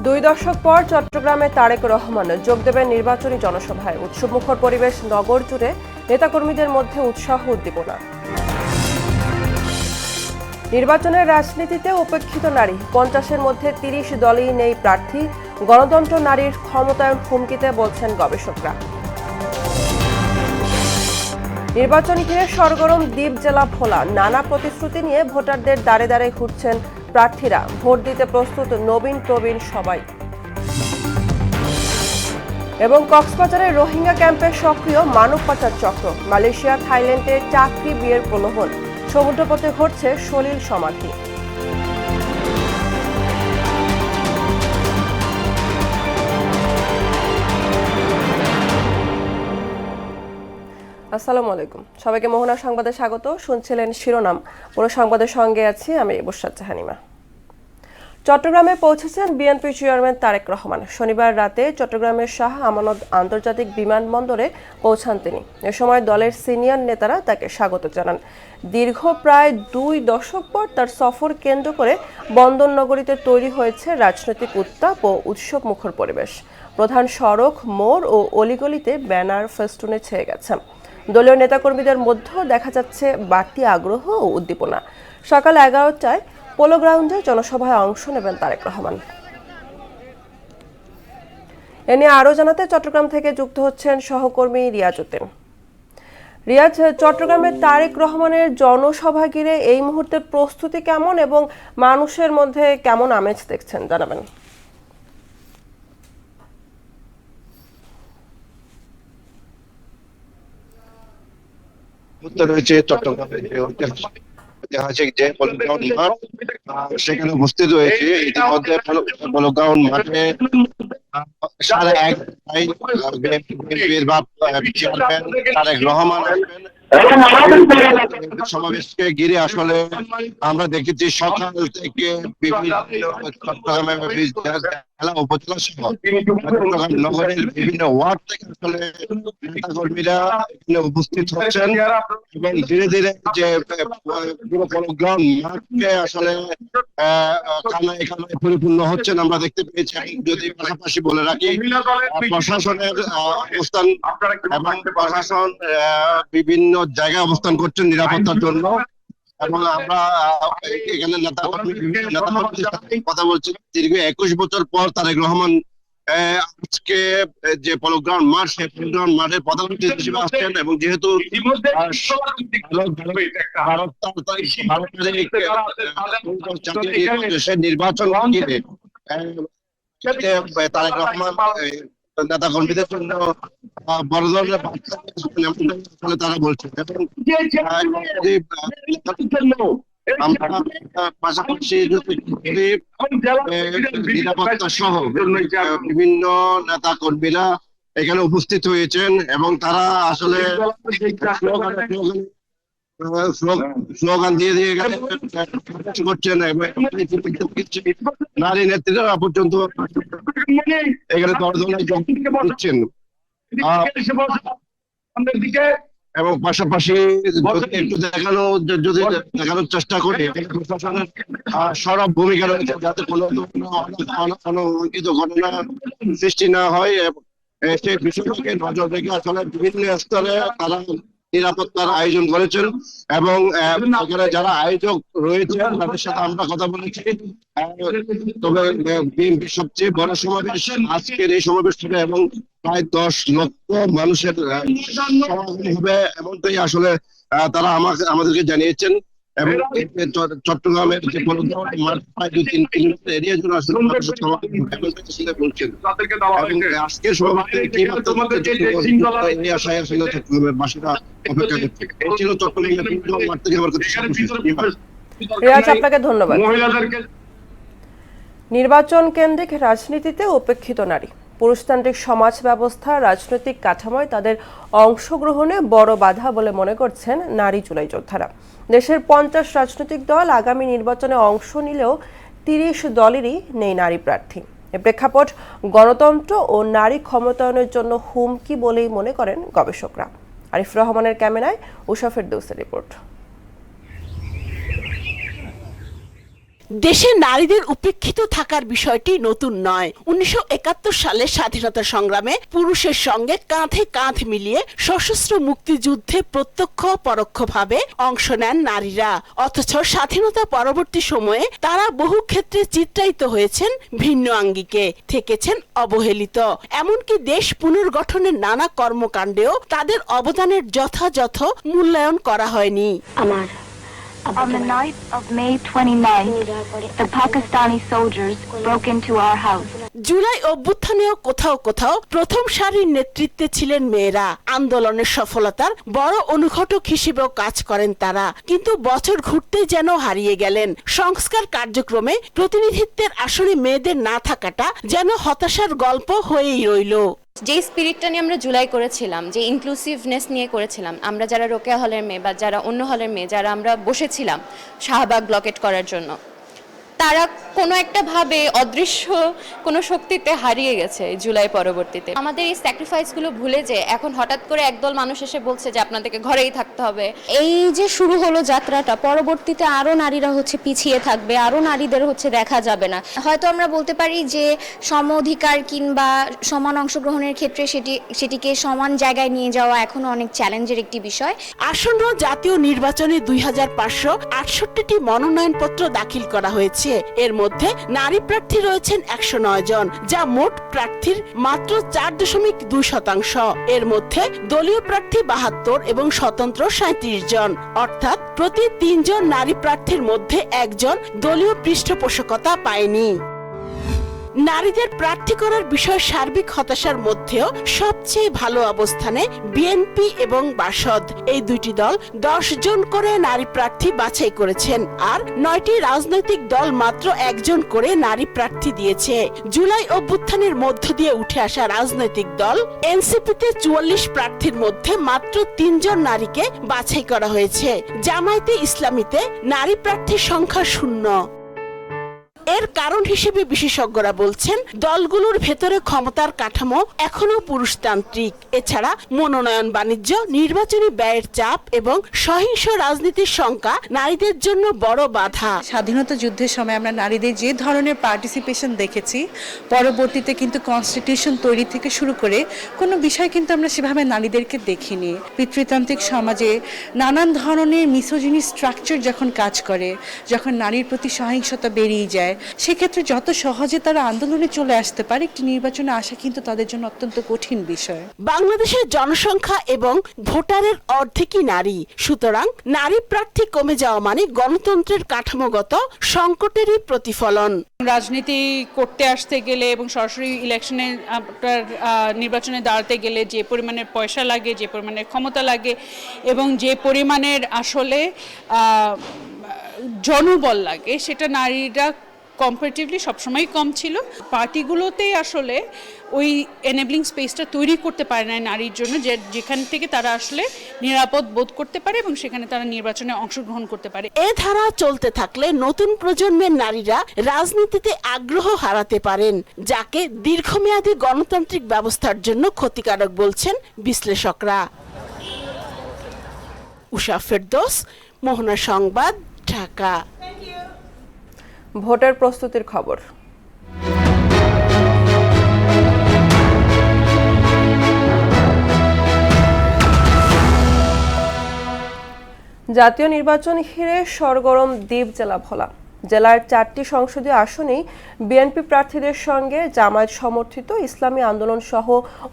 দুই দশক পর চট্টগ্রামে তারেক রহমান যোগ দেবেন নির্বাচনী জনসভায়। উৎসবমুখর পরিবেশ, নগর জুড়ে নেতাকর্মীদের মধ্যে উৎসাহ উদ্দীপনা। নির্বাচনের রাজনীতিতে উপেক্ষিত নারী, 50-এর মধ্যে 30 দলই নেই প্রার্থী। গণতন্ত্র নারীর ক্ষমতায়ন হুমকিতে বলছেন গবেষকরা। নির্বাচন ঘিরে সরগরম দ্বীপ জেলা ভোলা। নানা প্রতিশ্রুতি নিয়ে ভোটারদের দ্বারে দ্বারে ঘুরছেন প্রার্থীরা। ভোট দিতে প্রস্তুত নবীন প্রবীণ সবাই। এবং কক্সবাজারের রোহিঙ্গা ক্যাম্পে সক্রিয় মানব পাচার চক্র। মালয়েশিয়া, থাইল্যান্ডে চাকরি বিয়ের প্রলোভন। সমুদ্রপথে ঘটছে সলিল সমাধি। আসসালামু আলাইকুম, সবাইকে মোহনা সংবাদে স্বাগত। শুনছিলেন শিরোনাম, পুরো সংবাদের সঙ্গে আছি আমি বুশরাত জাহানিমা। চট্টগ্রামে পৌঁছেছেন বিএনপি চেয়ারম্যান তারেক রহমান। শনিবার রাতে চট্টগ্রামের শাহ আমানত আন্তর্জাতিক বিমানবন্দরে পৌঁছান তিনি। এ সময় দলের সিনিয়র নেতারা তাকে স্বাগত জানান। দীর্ঘ প্রায় 2 দশক পর তার সফর কেন্দ্র করে বন্দরনগরীতে তৈরি হয়েছে রাজনৈতিক উত্তাপ ও উৎসব মুখর পরিবেশ। প্রধান সড়ক, মোড় ও অলিগলিতে ব্যানার, ফেস্টুনে ছেয়ে গেছে। দলীয় নেতাকর্মীদের মধ্যেও দেখা যাচ্ছে বাড়তি আগ্রহ ও উদ্দীপনা। সকাল 11টায় পোলো গ্রাউন্ডে জনসভায় অংশ নেবেন তারেক রহমান। এ নিয়ে আরও জানাতে চট্টগ্রাম থেকে যুক্ত হচ্ছেন সহকর্মী রিয়াজ উদ্দিন। রিয়াজ, চট্টগ্রামে তারেক রহমানের জনসভা ঘিরে এই মুহূর্তের প্রস্তুতি কেমন এবং মানুষের মধ্যে কেমন আমেজ দেখছেন, জানাবেন। রয়েছে চট্টগ্রামে ঐতিহাসিক যে পোলো গ্রাউন্ড মাঠ, সেখানে উপস্থিত রয়েছে। ইতিমধ্যে পোলো গ্রাউন্ড মাঠে 1:30টায় বিএনপির চেয়ারম্যান তারেক রহমান আসবেন। সমাবেশকে ঘিরে আসলে আমরা দেখেছি সকাল থেকে বিভিন্ন চট্টগ্রামের জেলা উপজেলা সহ চট্টগ্রাম নগরের বিভিন্ন ওয়ার্ড থেকে আসলে নেতাকর্মীরা এখানে উপস্থিত হচ্ছেন এবং ধীরে ধীরে যে গ্রাউন্ড মাঠকে আসলে এখানে পরিপূর্ণ হচ্ছেন আমরা দেখতে পেয়েছি। যদি পাশাপাশি বলে রাখি, প্রশাসনের অবস্থান এবং প্রশাসন বিভিন্ন জায়গায় অবস্থান করছেন নিরাপত্তার জন্য। এবং আমরা এখানে নেতাকর্মীদের সাথে কথা বলছি। দীর্ঘ 21 বছর পর তারেক রহমান আজকে যে পোলো গ্রাউন্ড মাঠ, সেই পোলো গ্রাউন্ড মাঠের প্রধান অতিথি হিসেবে আসছেন। এবং যেহেতু নির্বাচন ঘিরে তারেক রহমান নেতা কর্মীদের জন্য বড় ধরনের বার্তা তারা বলছেন। আমরা পাশাপাশি নিরাপত্তা সহ বিভিন্ন নেতা কর্মীরা এখানে উপস্থিত হয়েছেন এবং তারা আসলে স্লোগান দিয়ে দিয়ে করছেন। নারী নেত্রীরা পর্যন্ত এখানে দরজনায় করছেন। এবং পাশাপাশি একটু দেখানোর চেষ্টা করে প্রশাসনের সরব ভূমিকা রয়েছে, যাতে কোনো অনাকাঙ্ক্ষিত ঘটনা সৃষ্টি না হয়। সেই বিষয়টাকে নজর রেখে আসলে বিভিন্ন স্তরে তারা নিরাপত্তার আয়োজন করেছেন। এবং এখানে যারা আয়োজক রয়েছে তাদের সাথে আমরা কথা বলেছি। তবে বিএনপির সবচেয়ে বড় সমাবেশ আজকের এই সমাবেশ থেকে এবং প্রায় 10 লক্ষ মানুষের সমাগম হবে এমনটাই আসলে তারা আমাদেরকে জানিয়েছেন। এবং চট্টগ্রামের যে মাঠ প্রায় 2-3 কিলোমিটার এরিয়া জুড়ে আসলে বলছেন। আজকের সমাবেশে কি এই আশায় আসলে চট্টগ্রামের বাসীরা অপেক্ষা করছে। এই ছিল চট্টগ্রামের মাঠ থেকে আমার রিয়াজ, আপনাকে ধন্যবাদ। নির্বাচন কেন্দ্রিক রাজনীতিতে উপেক্ষিত নারী, পুরুষতান্ত্রিক সমাজ ব্যবস্থা, রাজনৈতিক কাঠামোয় তাদের অংশগ্রহণে বড় বাধা বলে মনে করছেন নারী জুলাই যোদ্ধারা। দেশের 50 রাজনৈতিক দল আগামী নির্বাচনে অংশ নিলেও 30 দলেরই নেই নারী প্রার্থী। এ প্রেক্ষাপট গণতন্ত্র ও নারী ক্ষমতায়নের জন্য হুমকি বলেই মনে করেন গবেষকরা। আরিফ রহমানের ক্যামেরায় উষা ফেরদৌসের রিপোর্ট। দেশে নারীদের উপেক্ষিত থাকার বিষয়টি নতুন নয়। 1971 সালে স্বাধীনতা সংগ্রামে পুরুষের সঙ্গে কাঁধে কাঁধ মিলিয়ে সশস্ত্র মুক্তিযুদ্ধে প্রত্যক্ষ পরোক্ষভাবে অংশ নেন নারীরা। অথচ স্বাধীনতা পরবর্তী সময়ে তারা বহু ক্ষেত্রে চিত্রায়িত হয়েছেন ভিন্ন আঙ্গিকে, থেকেছেন অবহেলিত। এমনকি দেশ পুনর্গঠনের নানা কর্মকাণ্ডেও তাদের অবদানের যথাযথ মূল্যায়ন করা হয়নি। On the night of May 29th, the Pakistani soldiers broke into our house. July অভ্যুত্থানেও কোথাও কোথাও প্রথম সারির নেতৃত্বে ছিলেন মেয়েরা। আন্দোলনের সফলতার বড় অনুঘটক হিসেবেও কাজ করেন তারা, কিন্তু বছর ঘুরতেই যেন হারিয়ে গেলেন। সংস্কার কার্যক্রমে প্রতিনিধিত্বের আসনে মেয়েদের না থাকাটা যেন হতাশার গল্প হয়েই রইল। যে স্পিরিটটা নিয়ে আমরা জুলাই করেছিলাম, যে ইনক্লুসিভনেস নিয়ে করেছিলাম, আমরা যারা রোকেয়া হলের মেয়ে বা যারা অন্য হলের মেয়ে যারা আমরা বসেছিলাম শাহবাগ ব্লকেট করার জন্য, তারা কোনো একটা ভাবে অদৃশ্য কোনো শক্তিতে হারিয়ে গেছে জুলাই পরবর্তীতে। আমাদের এই স্যাক্রিফাইসগুলো ভুলে যে এখন হঠাৎ করে একদল মানুষ এসে বলছে যে আপনাদেরকে ঘরেই থাকতে হবে। এই যে শুরু হলো যাত্রাটা, পরবর্তীতে আরো নারীরা পিছিয়ে থাকবে, আরো নারীদের দেখা যাবে না। হয়তো আমরা বলতে পারি যে সম অধিকার কিংবা সমান অংশগ্রহণের ক্ষেত্রে সেটিকে সমান জায়গায় নিয়ে যাওয়া এখনো অনেক চ্যালেঞ্জের একটি বিষয়। আসন্ন জাতীয় নির্বাচনে 2568টি মনোনয়নপত্র দাখিল করা হয়েছে। এর মধ্যে নারী প্রার্থী রয়েছেন 109 জন, যা মোট প্রার্থীর মাত্র 4.2%। এর মধ্যে দলীয় প্রার্থী 72 এবং স্বতন্ত্র 37 জন, অর্থাৎ প্রতি 3 জন নারী প্রার্থীর মধ্যে একজন দলীয় পৃষ্ঠপোষকতা পায়নি। নারীদের প্রার্থী করার বিষয় সার্বিক হতাশার মধ্যেও সবচেয়ে ভালো অবস্থানে বিএনপি এবং বাসদ। এই দুইটি দল 10 জন করে নারী প্রার্থী বাছাই করেছেন, আর 9টি রাজনৈতিক দল মাত্র 1 জন করে নারী প্রার্থী দিয়েছে। জুলাই অভ্যুত্থানের মধ্য দিয়ে উঠে আসা রাজনৈতিক দল এনসিপিতে 44 প্রার্থীর মধ্যে মাত্র 3 জন নারীকে বাছাই করা হয়েছে। জামায়াতে ইসলামীতে নারী প্রার্থীর সংখ্যা 0। এর কারণ হিসেবে বিশেষজ্ঞরা বলছেন, দলগুলোর ভেতরে ক্ষমতার কাঠামো এখনো পুরুষতান্ত্রিক। এছাড়া মনোনয়ন বাণিজ্য, নির্বাচনী ব্যয়ের চাপ এবং সহিংস রাজনীতির শঙ্কা নারীদের জন্য বড় বাধা। স্বাধীনতা যুদ্ধের সময় আমরা নারীদের যে ধরনের পার্টিসিপেশন দেখেছি, পরবর্তীতে কিন্তু কনস্টিটিউশন তৈরি থেকে শুরু করে কোনো বিষয় কিন্তু আমরা সেভাবে নারীদেরকে দেখিনি। পিতৃতান্ত্রিক সমাজে নানান ধরনের মিসোজিনি স্ট্রাকচার যখন কাজ করে, যখন নারীর প্রতি সহিংসতা বেরিয়ে যায়, সেক্ষেত্রে যত সহজে তারা আন্দোলনে চলে আসতে পারে, একটি নির্বাচনে আসা কিন্তু তাদের জন্য অত্যন্ত কঠিন বিষয়। বাংলাদেশের জনসংখ্যা এবং ভোটারের অর্ধেকই নারী, সুতরাং নারী প্রার্থী কমে যাওয়া মানে গণতন্ত্রের কাঠামোগত সংকটেরই প্রতিফলন। রাজনীতি করতে আসতে গেলে এবং সরাসরি ইলেকশনে নির্বাচনে দাঁড়াতে গেলে যে পরিমাণের পয়সা লাগে, যে পরিমাণের ক্ষমতা লাগে এবং যে পরিমাণের আসলে জনবল লাগে, সেটা নারীরা কম্পারেটিভলি সবসময় কম ছিল। পার্টিগুলোতে আসলে ওই এনেবলিং স্পেসটা তৈরি করতে পারে না নারীর জন্য, যেখান থেকে তারা আসলে নিরাপদ বোধ করতে পারে এবং সেখানে তারা নির্বাচনে অংশগ্রহণ করতে পারে। এ ধারা চলতে থাকলে নতুন প্রজন্মের নারীরা রাজনীতিতে আগ্রহ হারাতে পারেন, যাকে দীর্ঘমেয়াদী গণতান্ত্রিক ব্যবস্থার জন্য ক্ষতিকারক বলছেন বিশ্লেষকরা। উষা ফেরদৌস, মোহনা সংবাদ, ঢাকা। ভোটের প্রস্তুতির খবর। জাতীয় নির্বাচন ঘিরে সরগরম দ্বীপ জেলা ভোলা। জেলার 4টি সংসদীয় আসনেই বিএনপি প্রার্থীদের সঙ্গে জামায়াত সমর্থিত ইসলামী আন্দোলন সহ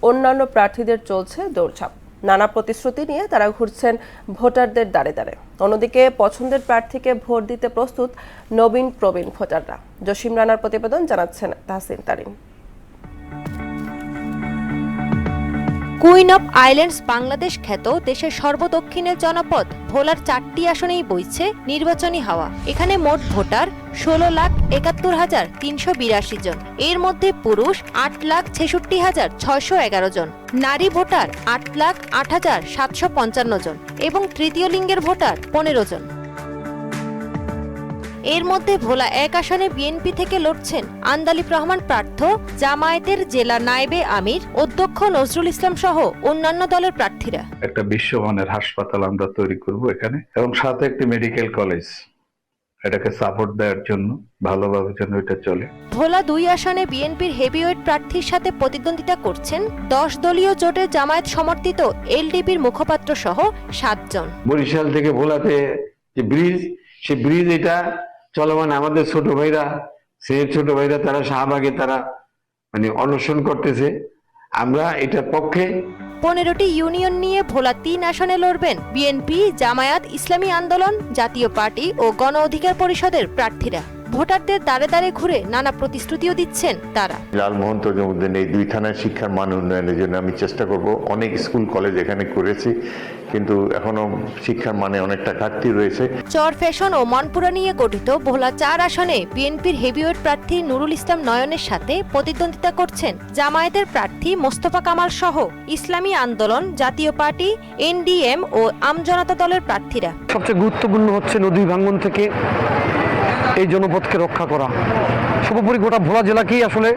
অন্যান্য প্রার্থীদের চলছে দৌড়ঝাঁপ। নানা প্রতিশ্রুতি নিয়ে তারা ঘুরছেন ভোটারদের দ্বারে দ্বারে। অন্যদিকে পছন্দের প্রার্থীকে ভোট দিতে প্রস্তুত নবীন প্রবীণ ভোটাররা। জসিম রানার প্রতিবেদন, জানাচ্ছেন Tahsin Tarin. Queen of islands Bangladesh খ্যাত দেশের সর্বদক্ষিণের জনপদ ভোলার 4টি আসনেই বইছে নির্বাচনী হাওয়া। এখানে মোট ভোটার 16,71,382 জন। এর মধ্যে পুরুষ 8,66,611 জন, নারী ভোটার 8,08,755 জন এবং তৃতীয় লিঙ্গের ভোটার 15 জন। এর মধ্যে ভোলা 1 আসনে বিএনপি থেকে লড়ছেন আন্দালিব রহমান প্রার্থ, জামায়াতের জেলা নায়েবে আমির অধ্যক্ষ নজরুল ইসলাম সহ অন্যান্য দলের প্রার্থীরা। একটা বিশ্বমানের হাসপাতাল আমরা তৈরি করব এখানে, এবং সাথে একটি মেডিকেল কলেজ এটাকে সাপোর্ট দেওয়ার জন্য, ভালোভাবে যেন এটা চলে। ভোলা 2 আসনে বিএনপির হেভিওয়েট প্রার্থীর সাথে প্রতিদ্বন্দ্বিতা করছেন 10 দলীয় জোটে জামায়াত সমর্থিত এলডিপির মুখপাত্র সহ 7 জন। বরিশাল থেকে ভোলাতে যে ব্রিজ, সে ব্রিজ এটা চলমান, আমাদের ছোট ভাইরা তারা শাহবাগে তারা মানে অনশন করতেছে, আমরা এটার পক্ষে। 15টি ইউনিয়ন নিয়ে ভোলা 3 আসনে লড়বেন বিএনপি, জামায়াত, ইসলামী আন্দোলন, জাতীয় পার্টি ও গণ অধিকার পরিষদের প্রার্থীরা। ভোটারদের দ্বারে দ্বারে ঘুরে নানা প্রতিশ্রুতিও দিচ্ছেন তারা। লালমোহন তজুমুদ্দিন এই 2 থানার শিক্ষার মান উন্নয়নের জন্য আমি চেষ্টা করব। অনেক স্কুল কলেজ এখানে করেছি, কিন্তু এখনো শিক্ষার মানে অনেকটা ঘাটতি রয়েছে। চর ফ্যাশন ও মনপুরা নিয়ে গঠিত ভোলা 4 আসনে বিএনপির হেভিওয়েট প্রার্থী নুরুল ইসলাম নয়নের সাথে প্রতিদ্বন্দ্বিতা করছেন জামায়াতের প্রার্থী মোস্তফা কামাল সহ ইসলামী আন্দোলন, জাতীয় পার্টি, এনডিএম ও আমজনতা দলের প্রার্থীরা। সবচেয়ে গুরুত্বপূর্ণ হচ্ছে নদী ভাঙ্গন থেকে এই জনপদকে রক্ষা করা। সর্বোপরি গোটা ভোলা জেলাকেই আসলে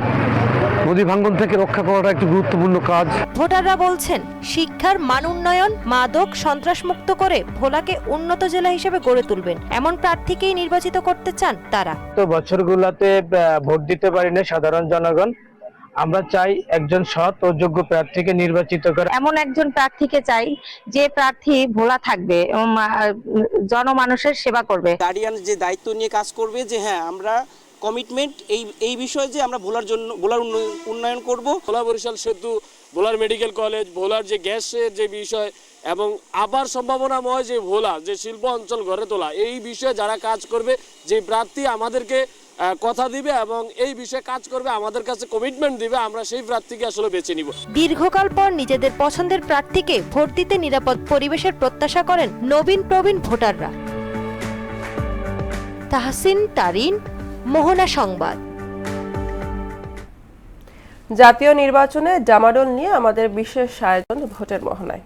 নদী ভাঙ্গন থেকে রক্ষা করাটা একটি গুরুত্বপূর্ণ কাজ। ভোটাররা বলছেন শিক্ষার মান উন্নয়ন, মাদক, সন্ত্রাসমুক্ত করে ভোলাকে উন্নত জেলা হিসেবে গড়ে তুলবেন এমন প্রার্থীকেই নির্বাচিত করতে চান তারা। তো বছরগুলোতে ভোট দিতে পারি না সাধারণ জনগণ, আমরা চাই একজন সৎ ও যোগ্য প্রার্থীকে নির্বাচিত করে। এমন একজন প্রার্থীকে চাই যে প্রার্থী ভোলা থাকবে এবং জনমানুষের সেবা করবে। গার্ডিয়ান যে দায়িত্ব নিয়ে কাজ করবে, যে হ্যাঁ আমরা কমিটমেন্ট এই বিষয়ে যে আমরা ভোলার উন্নয়ন করব। ভোলা বরিশাল সেতু, ভোলার মেডিকেল কলেজ, ভোলার যে গ্যাসের যে বিষয় এবং আবার সম্ভাবনাময় যে ভোলা যে শিল্প অঞ্চল গড়ে তোলা, এই বিষয়ে যারা কাজ করবে, যে প্রার্থী আমাদেরকে কথা দিবে এবং এই বিষয়ে কাজ করবে, আমাদের কাছে কমিটমেন্ট দিবে, আমরা সেই প্রার্থীকে আসলে বেছে নিব। দীর্ঘকাল পর নিজেদের পছন্দের প্রার্থীকে ভোট দিতে নিরাপদ পরিবেশের প্রত্যাশা করেন নবীন প্রবীণ ভোটাররা। তাহসিন তারিন, মোহনা সংবাদ। জাতীয় নির্বাচনে ডামাডোল নিয়ে আমাদের বিশেষ আয়োজন ভোটের মোহনায়।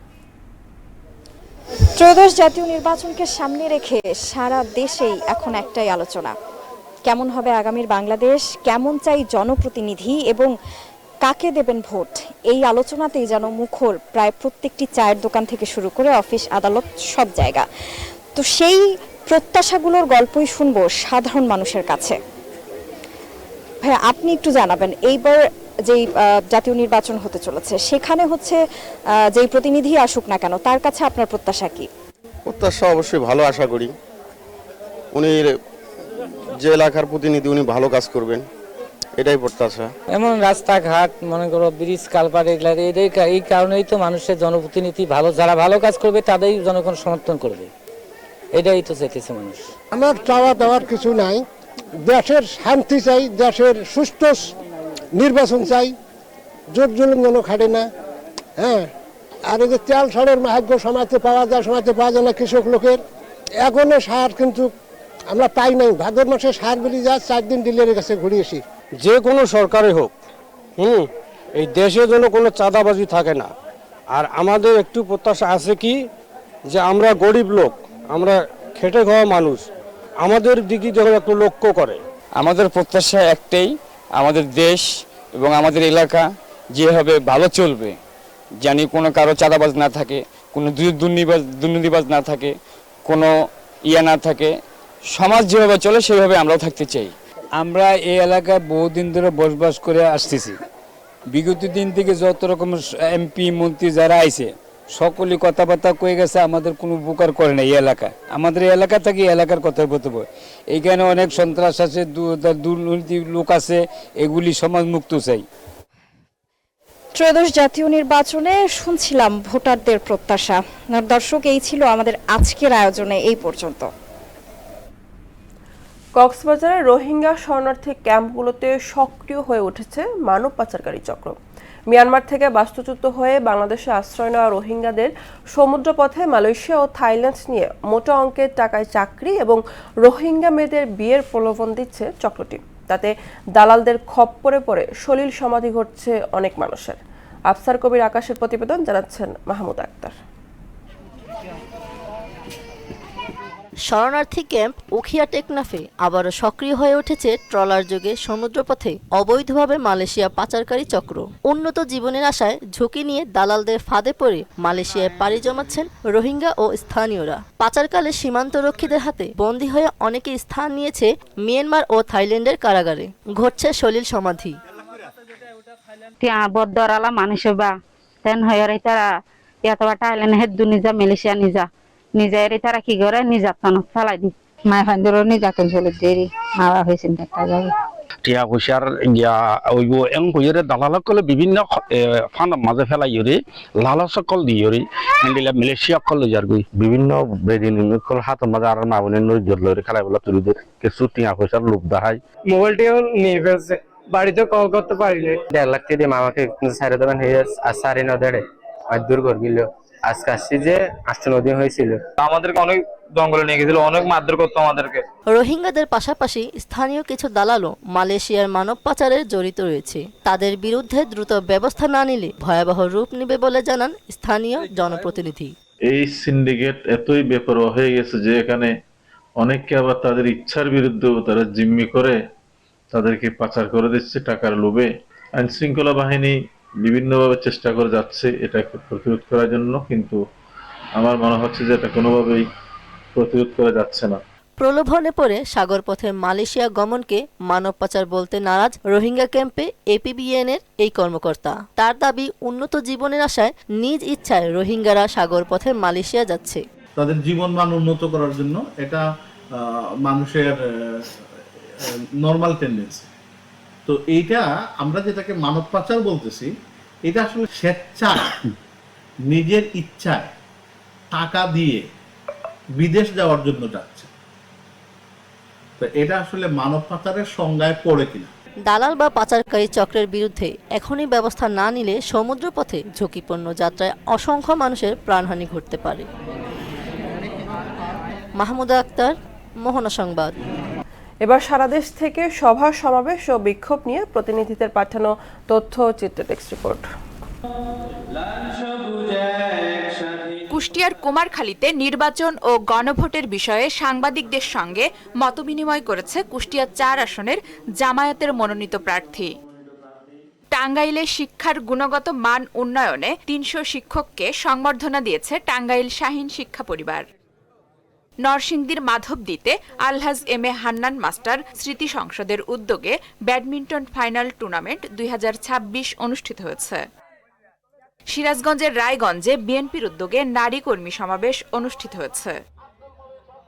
ত্রয়োদশ জাতীয় নির্বাচনকে সামনে রেখে সারা দেশেই এখন একটাই আলোচনা, কেমন হবে আগামীর বাংলাদেশ, কেমন চাই জনপ্রতিনিধি এবং কাকে দেবেন ভোট। এই আলোচনাতেই যেন মুখর প্রায় প্রত্যেকটি চায়ের দোকান থেকে শুরু করে অফিস, আদালত, সব জায়গা। তো সেই প্রত্যাশাগুলোর গল্পই শুনবো সাধারণ মানুষের কাছে। ভাইয়া, আপনি একটু জানাবেন, এইবার যেই জাতীয় নির্বাচন হতে চলেছে সেখানে হচ্ছে যেই প্রতিনিধি আসুক না কেন, তার কাছে আপনার প্রত্যাশা কি? প্রত্যাশা অবশ্যই ভালো আশা করি। উনি যে এলাকার প্রতিনিধি, উনি ভালো কাজ করবেন, এটাই প্রত্যাশা। এমন রাস্তাঘাট, মনে করো ব্রিজ, কালভার্ট, এগুলা এই কারণেই তো মানুষের জনপ্রতিনিধি ভালো, যারা ভালো কাজ করবে তাদেরই জনগণ সমর্থন করবে, এটাই তো চাইতেছে মানুষ। আমার চাওয়া দেওয়ার কিছু নাই, দেশের শান্তি চাই, দেশের সুষ্ঠু নির্বাচন চাই, জোর জুলুম যেন খাটে না। হ্যাঁ, আর এই যে তেল সারের ভাগ্য সমাজে পাওয়া যায়, সমাজে পাওয়া যায় না কৃষক লোকের। এখনো সার কিন্তু আমরা পাই নাই, ভাদ্র মাসে সার বিলি যা 4 দিন ডিলারের কাছে ঘুরিয়েছি। যে কোনো সরকারে হোক, এই দেশে যেন কোনো চাঁদাবাজি থাকে না। আর আমাদের একটু প্রত্যাশা আছে কি, যে আমরা গরিব লোক, আমরা খেটে খাওয়া মানুষ, আমাদের দিকে যখন একটু লক্ষ্য করে। আমাদের প্রত্যাশা একটাই, আমাদের দেশ এবং আমাদের এলাকা যেভাবে ভালো চলবে, জানি কোনো কারো চাঁদাবাজ না থাকে, কোনো দুর্নীতিবাজ না থাকে, কোনো না থাকে, সমাজ যেভাবে চলে সেভাবে আমরাও থাকতে চাই। আমরা এই এলাকায় বহুদিন ধরে বসবাস করে আসতেছি। বিগত দিন থেকে যত রকম এমপি মন্ত্রী যারা আইছে সকলে কথাবার্তা কয়ে গেছে, আমাদের কোনো উপকার করে না এই এলাকা। আমাদের এই এলাকা থেকে এলাকার কথা বলতে হবে। এইখানে অনেক সন্ত্রাস আছে, দুর্নীতি লোক আছে, এগুলি সমাজ মুক্ত চাই। ত্রয়োদশ জাতীয় নির্বাচনে শুনছিলাম ভোটারদের প্রত্যাশা। দর্শক, এই ছিল আমাদের আজকের আয়োজনে, এই পর্যন্ত। কক্সবাজারের রোহিঙ্গা শরণার্থী ক্যাম্পগুলোতে সক্রিয় হয়ে উঠেছে মানব পাচারকারী চক্র। মিয়ানমার থেকে বাস্তুচ্যুত হয়ে বাংলাদেশে আশ্রয় নেওয়া রোহিঙ্গাদের সমুদ্রপথে মালয়েশিয়া ও থাইল্যান্ড নিয়ে মোটা অঙ্কের টাকায় চাকরি এবং রোহিঙ্গা মেয়েদের বিয়ের প্রলোভন দিচ্ছে চক্রটি। তাতে দালালদের খপ্পরে পড়ে সলিল সমাধি ঘটছে অনেক মানুষের। আফসার কবির আকাশের প্রতিবেদন, জানাচ্ছেন মাহমুদ আক্তার। শরণার্থী ক্যাম্প উখিয়া টেকনাফে আবারও সক্রিয় হয়ে উঠেছে ট্রলার যোগে সমুদ্রপথে অবৈধভাবে মালয়েশিয়া পাচারকারী চক্র। উন্নত জীবনের আশায় ঝুঁকি নিয়ে দালালদের ফাঁদে পড়ে মালয়েশিয়ায় পাড়ি জমাচ্ছেন রোহিঙ্গা ও স্থানীয়রা। পাচারকালে সীমান্তরক্ষীদের হাতে বন্দী হয়ে অনেকে স্থান নিয়েছে মিয়ানমার ও থাইল্যান্ডের কারাগারে। ঘটছে সলিল সমাধি। বদরালা মানুষ বা তেন হয়ে তারা এতবার থাইল্যান্ড হেদু নিজা মালয়েশিয়া নিজের তারা কি করে নির্যাতন ফেলাই দি মায় ফান্দির নির্যাতন চলে দেরি মারা হয়েছেন একটা জায়গায় টিয়া পয়সার ইয়া ওইব এং কইরে দালালক কলে বিভিন্ন ফান্ড মাঝে ফেলাই ইরে লালচ কল দিয়রি এন্ডিলা মালয়েশিয়া কল যার গই বিভিন্ন বেদিন কল হাত মাঝে আর মাবনে নই জলরে খেলাই বলা তুই দে কিছু টিয়া পয়সার লোভ দেখাই মোবাইলটিও নিয়ে ফেলছে বাড়িতে কল করতে পারিনি 1.5 লাখ টাকা দিয়ে মামাকে সাড়ে দেবেন হয়ে আর সাড়ে ন দেড়ে আর দূর করে দিল আজকে আসছি যে 8-9 দিন হয়েছিল আমাদেরকে অনেক জঙ্গলে নিয়ে গেছিল অনেক মারধর করতো আমাদেরকে। রোহিঙ্গাদের পাশাপাশি স্থানীয় কিছু দালালও মালয়েশিয়ার মানব পাচারে জড়িত রয়েছে। তাদের বিরুদ্ধে দ্রুত ব্যবস্থা না নিলে ভয়াবহ রূপ নেবে বলে জানান স্থানীয় জনপ্রতিনিধি। এই সিন্ডিকেট এতই বেপরোয়া হয়ে গেছে যে এখানে অনেককে আবার তাদের ইচ্ছার বিরুদ্ধেও তারা জিম্মি করে তাদেরকে পাচার করে দিচ্ছে টাকার লোভে। আইন শৃঙ্খলা বাহিনী বিভিন্নভাবে চেষ্টা করে যাচ্ছে এটাকে প্রতিরোধ করার জন্য, কিন্তু আমার মনে হচ্ছে যে এটা কোনোভাবেই প্রতিরোধ করা যাচ্ছে না। প্রলোভনে পড়ে সাগরপথে মালয়েশিয়া গমনকে মানব পাচার বলতে নারাজ রোহিঙ্গা ক্যাম্পে APBN এর এই কর্মকর্তা। তার দাবি উন্নত জীবনের আশায় নিজ ইচ্ছায় রোহিঙ্গারা সাগরপথে মালয়েশিয়া যাচ্ছে। তাদের জীবন মান উন্নত করার জন্য এটা মানুষের নরমাল টেন্ডেন্সি। তো এইটা আমরা যেটাকে মানব পাচার বলতেছি, এটা আসলে স্বেচ্ছায় নিজের ইচ্ছায় টাকা দিয়ে বিদেশ যাওয়ার জন্য যাচ্ছে। তো এটা আসলে মানব পাচারের সংজ্ঞায় পড়ে কিনা। দালাল বা পাচারকারী চক্রের বিরুদ্ধে এখনই ব্যবস্থা না নিলে সমুদ্রপথে ঝুঁকিপূর্ণ যাত্রায় অসংখ্য মানুষের প্রাণহানি ঘটতে পারে। মাহমুদা আক্তার, মোহনা সংবাদ। এবার সারা দেশ থেকে সভা সমাবেশ ও বিক্ষোভ নিয়ে প্রতিনিধিদের পাঠানো তথ্য ও চিত্র টেক্সট রিপোর্ট। কুষ্টিয়ার কুমারখালীতে নির্বাচন ও গণভোটের বিষয়ে সাংবাদিকদের সঙ্গে মতবিনিময় করেছে কুষ্টিয়া 4 আসনের জামায়াতের মনোনীত প্রার্থী। টাঙ্গাইলে শিক্ষার গুণগত মান উন্নয়নে 300 শিক্ষককে সংবর্ধনা দিয়েছে টাঙ্গাইল শাহীন শিক্ষা পরিবার। নরসিংদীর মাধবদীতে আলহাজ MA হান্নান মাস্টার স্মৃতি সংসদের উদ্যোগে ব্যাডমিন্টন ফাইনাল টুর্নামেন্ট 2026 অনুষ্ঠিত হয়েছে। সিরাজগঞ্জের রায়গঞ্জে বিএনপির উদ্যোগে নারী কর্মী সমাবেশ অনুষ্ঠিত হয়েছে।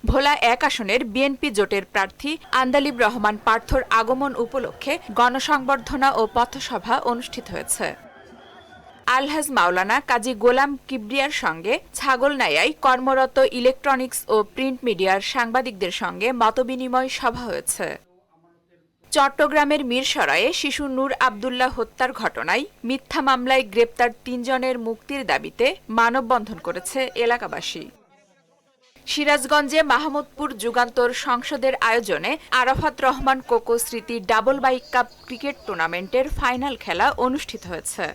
ভোলা 1 আসনের বিএনপি জোটের প্রার্থী আন্দালিব রহমান পার্থর আগমন উপলক্ষে গণসংবর্ধনা ও পথসভা অনুষ্ঠিত হয়েছে। আলহাজ মাওলানা কাজী গোলাম কিবরিয়ার সঙ্গে ছাগলনাইয়ায় কর্মরত ইলেকট্রনিক্স ও প্রিন্ট মিডিয়ার সাংবাদিকদের সঙ্গে মতবিনিময় সভা হয়েছে। চট্টগ্রামের মিরসরায়ে শিশু নূর আব্দুল্লাহ হত্যার ঘটনায় মিথ্যা মামলায় গ্রেপ্তার 3 জনের মুক্তির দাবিতে মানববন্ধন করেছে এলাকাবাসী। সিরাজগঞ্জে মাহমুদপুর যুগান্তর সংসদের আয়োজনে আরাফাত রহমান কোকো স্মৃতি ডাবল বাইক কাপ ক্রিকেট টুর্নামেন্টের ফাইনাল খেলা অনুষ্ঠিত হয়েছে।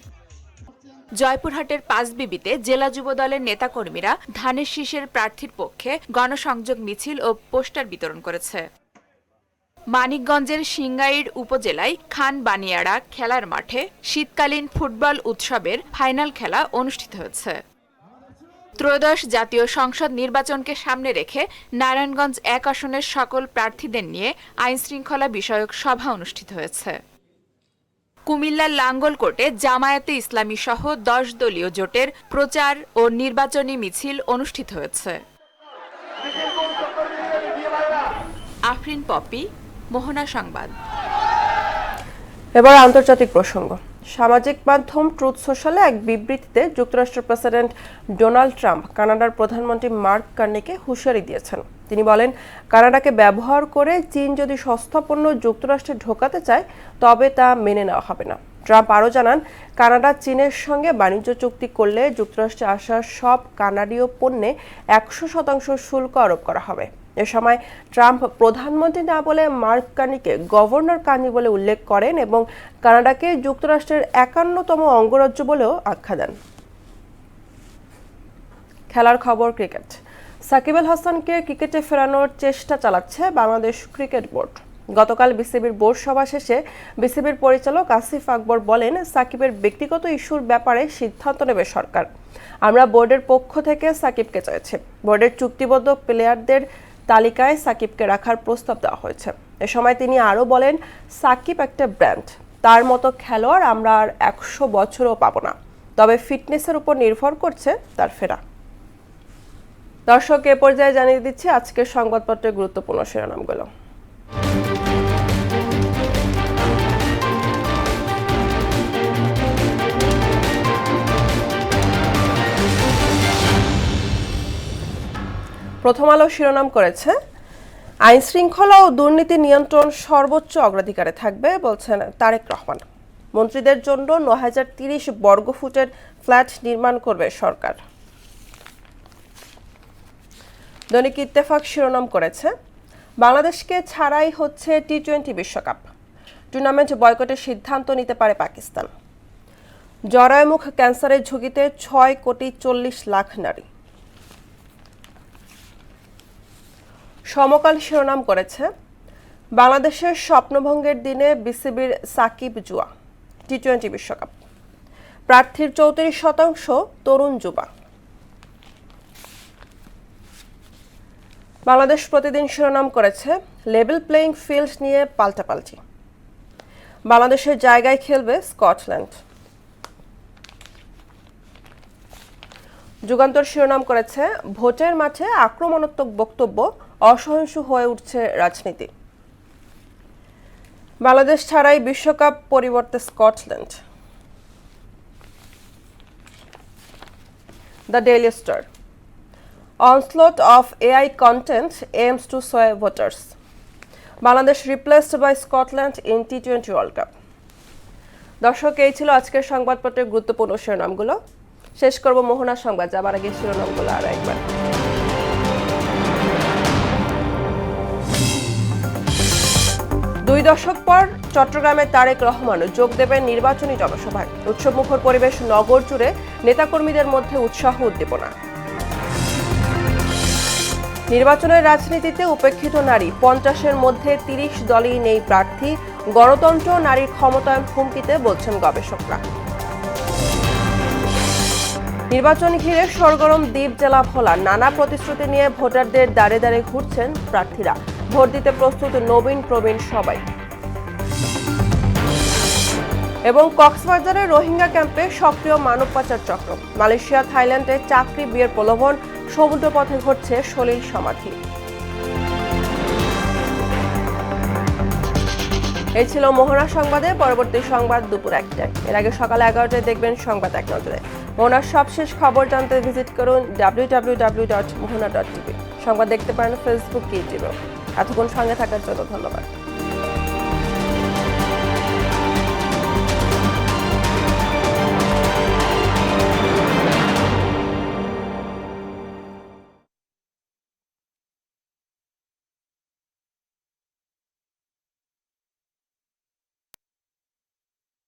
জয়পুরহাটের পাঁচবিবিতে জেলা যুবদলের নেতাকর্মীরা ধানের শীষের প্রার্থীর পক্ষে গণসংযোগ মিছিল ও পোস্টার বিতরণ করেছে। মানিকগঞ্জের সিংগাইর উপজেলায় খান বানিয়াড়া খেলার মাঠে শীতকালীন ফুটবল উৎসবের ফাইনাল খেলা অনুষ্ঠিত হয়েছে। ত্রয়োদশ জাতীয় সংসদ নির্বাচনকে সামনে রেখে নারায়ণগঞ্জ 1 আসনের সকল প্রার্থীদের নিয়ে আইনশৃঙ্খলা বিষয়ক সভা অনুষ্ঠিত হয়েছে। কুমিল্লার লাঙ্গলকোটে জামায়াতে ইসলামী সহ 10 দলীয় জোটের প্রচার ও নির্বাচনী মিছিল অনুষ্ঠিত হয়েছে। আফরিন পপি, মোহনা সংবাদ। এবার আন্তর্জাতিক প্রসঙ্গ। সামাজিক মাধ্যম ট্রুথ সোশ্যালে এক বিবৃতিতে যুক্তরাষ্ট্রের প্রেসিডেন্ট ডোনাল্ড ট্রাম্প কানাডার প্রধানমন্ত্রী মার্ক কার্নিকে হুঁশিয়ারি দিয়েছেন। তিনি বলেন, কানাডাকে ব্যবহার করে চীন যদি সস্তা পণ্য যুক্তরাষ্ট্রে ঢোকাতে চায় তবে তা মেনে নেওয়া হবে না। ট্রাম্প আরও জানান, কানাডা চীনের সঙ্গে বাণিজ্য চুক্তি করলে যুক্তরাষ্ট্রে আসা সব কানাডীয় পণ্যে 100% শুল্ক আরোপ করা হবে। এ সময় ট্রাম্প প্রধানমন্ত্রী না বলে মার্ক কার্নিকে গভর্নর কার্নি বলে উল্লেখ করেন এবং কানাডাকে যুক্তরাষ্ট্রের 51তম অঙ্গরাজ্য বলেও আখ্যা দেন। খেলার খবর ক্রিকেট। সাকিব আল হাসানকে ক্রিকেটে ফেরানোর চেষ্টা চালাচ্ছে বাংলাদেশ ক্রিকেট বোর্ড। গতকাল বিসিবির বোর্ড সভা শেষে বিসিবির পরিচালক আসিফ আকবর বলেন, সাকিবের ব্যক্তিগত ইস্যুর ব্যাপারে সিদ্ধান্ত নেবে সরকার। আমরা বোর্ডের পক্ষ থেকে সাকিবকে চাইছি। বোর্ডের চুক্তিবদ্ধ প্লেয়ারদের তালিকায় সাকিবকে রাখার প্রস্তাব দেওয়া হয়েছে। এ সময় তিনি আরও বলেন, সাকিব একটা ব্র্যান্ড, তার মতো খেলোয়াড় আমরা আর 100 বছরও পাবো না, তবে ফিটনেসের উপর নির্ভর করছে তার ফেরা। দর্শক, এ পর্যায়ে জানিয়ে দিচ্ছি আজকের সংবাদপত্রের গুরুত্বপূর্ণ শিরোনামগুলো। প্রথম আলো শিরোনাম করেছে, আইন শৃঙ্খলা ও দুর্নীতি নিয়ন্ত্রণ সর্বোচ্চ অগ্রাধিকারে থাকবে বলছেন তারেক রহমান। মন্ত্রীদের জন্য 9030 বর্গফুটের ফ্ল্যাট নির্মাণ করবে সরকার। দৈনিক ইত্তেফাক শিরোনাম করেছে, বাংলাদেশকে ছাড়াই হচ্ছে টি-20 বিশ্বকাপ, টুর্নামেন্ট বয়কটের সিদ্ধান্ত নিতে পারে পাকিস্তান। জরায়ুমুখ ক্যান্সারের ঝুঁকিতে 6,40,00,000 নারী। সমকাল শিরোনাম করেছে, বাংলাদেশের স্বপ্নভঙ্গের দিনে বিসিবির সাকিব জুয়া, টি-20 বিশ্বকাপ, প্রার্থীর 34% তরুণ যুবা। বাংলাদেশ প্রতিদিন শিরোনাম করেছে, লেভেল প্লেইং ফিল্ড নিয়ে পাল্টাপাল্টি, বাংলাদেশের জায়গায় খেলবে স্কটল্যান্ড। যুগান্তর শিরোনাম করেছে, ভোটের মাঠে আক্রমণাত্মক বক্তব্য, অসহিষ্ণু হয়ে উঠছে রাজনীতি, বাংলাদেশ ছাড়াই বিশ্বকাপ, পরিবর্তে Scotland. The daily star, onslaught of AI content aims to sway voters. Bangladesh replaced by Scotland in T20 World Cup. দর্শক, এই ছিল আজকের সংবাদপত্রের গুরুত্বপূর্ণ শিরোনামগুলো। শেষ করব মোহনা সংবাদ, যাবার আগে শিরোনামগুলো আরো একবার। 2 দশক পর চট্টগ্রামে তারেক রহমান যোগ দেবেন নির্বাচনী জনসভায়। উৎসবমুখর পরিবেশ নগর জুড়ে, নেতাকর্মীদের মধ্যে উৎসাহ উদ্দীপনা। নির্বাচনের রাজনীতিতে উপেক্ষিত নারী, 50-এর মধ্যে 30 দলই নেই প্রার্থী। গণতন্ত্র, নারীর ক্ষমতায়ন হুমকিতে বলছেন গবেষকরা। নির্বাচন ঘিরে সরগরম দ্বীপ জেলা ভোলা, নানা প্রতিশ্রুতি নিয়ে ভোটারদের দাঁড়ে দাঁড়ে ঘুরছেন প্রার্থীরা। ভোট দিতে প্রস্তুত নবীন প্রবীণ সবাই। এবং কক্সবাজারের রোহিঙ্গা ক্যাম্পে সক্রিয় মানব পাচার চক্র। মালয়েশিয়া, থাইল্যান্ডে চাকরি, বিয়ের প্রলোভন, সমুদ্রপথে ঘটছে সলিল সমাধি। এই ছিল মোহনা সংবাদে। পরবর্তী সংবাদ দুপুর 1টায়। এর আগে সকাল 11টায় দেখবেন সংবাদ এক নজরে। মোহনার সবশেষ খবর জানতে ভিজিট করুন www.mohana.tv। সংবাদ দেখতে পারেন ফেসবুক, ইউটিউবে। এতক্ষণ সঙ্গে থাকার জন্য ধন্যবাদ।